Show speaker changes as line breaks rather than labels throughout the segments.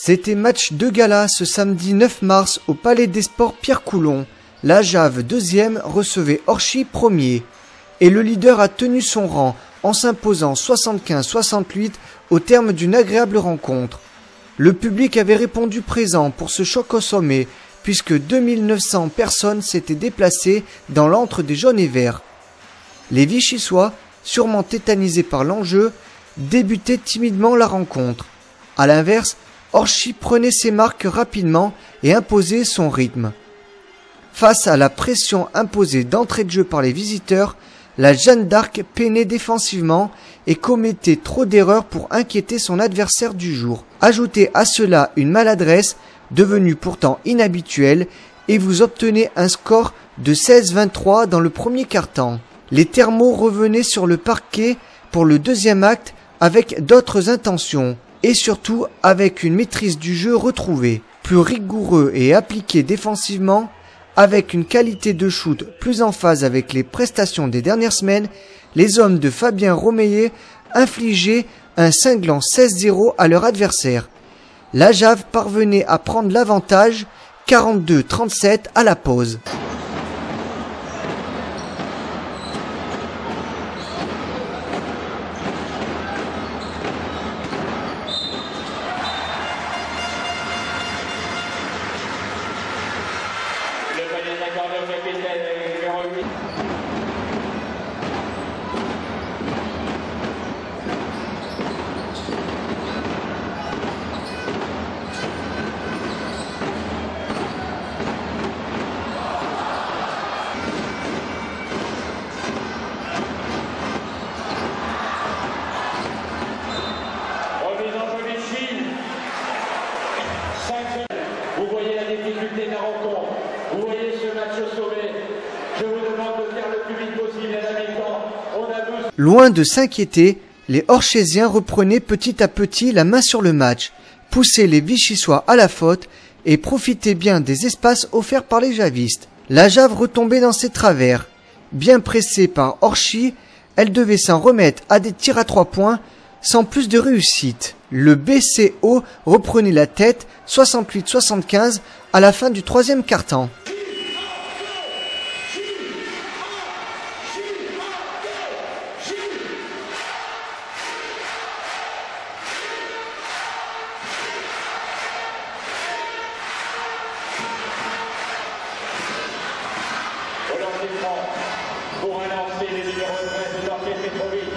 C'était match de gala ce samedi 9 mars au Palais des Sports Pierre Coulon. La Jave 2e recevait Orchy 1er. Et le leader a tenu son rang en s'imposant 75-68 au terme d'une agréable rencontre. Le public avait répondu présent pour ce choc au sommet, puisque 2900 personnes s'étaient déplacées dans l'antre des jaunes et verts. Les Vichysois, sûrement tétanisés par l'enjeu, débutaient timidement la rencontre. A l'inverse, Orchy prenait ses marques rapidement et imposait son rythme. Face à la pression imposée d'entrée de jeu par les visiteurs, la Jeanne d'Arc peinait défensivement et commettait trop d'erreurs pour inquiéter son adversaire du jour. Ajoutez à cela une maladresse devenue pourtant inhabituelle et vous obtenez un score de 16-23 dans le premier quart-temps. Les thermos revenaient sur le parquet pour le deuxième acte avec d'autres intentions et surtout avec une maîtrise du jeu retrouvée, plus rigoureux et appliqué défensivement, avec une qualité de shoot plus en phase avec les prestations des dernières semaines. Les hommes de Fabien Romeyer infligeaient un cinglant 16-0 à leur adversaire. La Jave parvenait à prendre l'avantage 42-37 à la pause.
Vous voyez la difficulté de la rencontre, vous voyez ce match au sommet. Je vous demande de faire le plus vite possible les habitants.
Loin de s'inquiéter, les Orchésiens reprenaient petit à petit la main sur le match, poussaient les Vichysois à la faute et profitaient bien des espaces offerts par les Javistes. La Jave retombait dans ses travers. Bien pressée par Orchy, elle devait s'en remettre à des tirs à 3 points sans plus de réussite. Le BCO reprenait la tête 68-75 à la fin du troisième quart-temps.
Pour un lancer des numéros 13 de l'Orchestre Petrovic.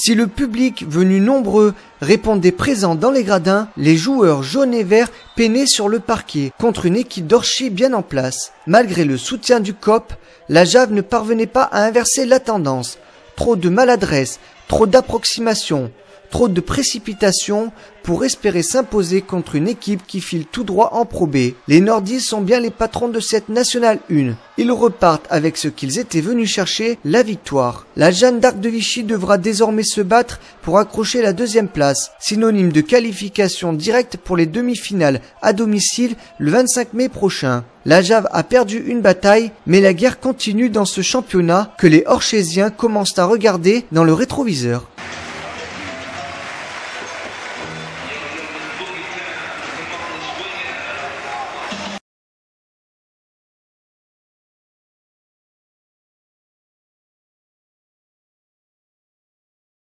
Si le public venu nombreux répondait présent dans les gradins, les joueurs jaunes et verts peinaient sur le parquet contre une équipe d'Orchy bien en place. Malgré le soutien du COP, la Jave ne parvenait pas à inverser la tendance. Trop de maladresse, trop d'approximation, trop de précipitation pour espérer s'imposer contre une équipe qui file tout droit en Pro B. Les Nordistes sont bien les patrons de cette Nationale 1. Ils repartent avec ce qu'ils étaient venus chercher, la victoire. La Jeanne d'Arc de Vichy devra désormais se battre pour accrocher la deuxième place, synonyme de qualification directe pour les demi-finales à domicile le 25 mai prochain. La Jave a perdu une bataille, mais la guerre continue dans ce championnat que les Orchésiens commencent à regarder dans le rétroviseur.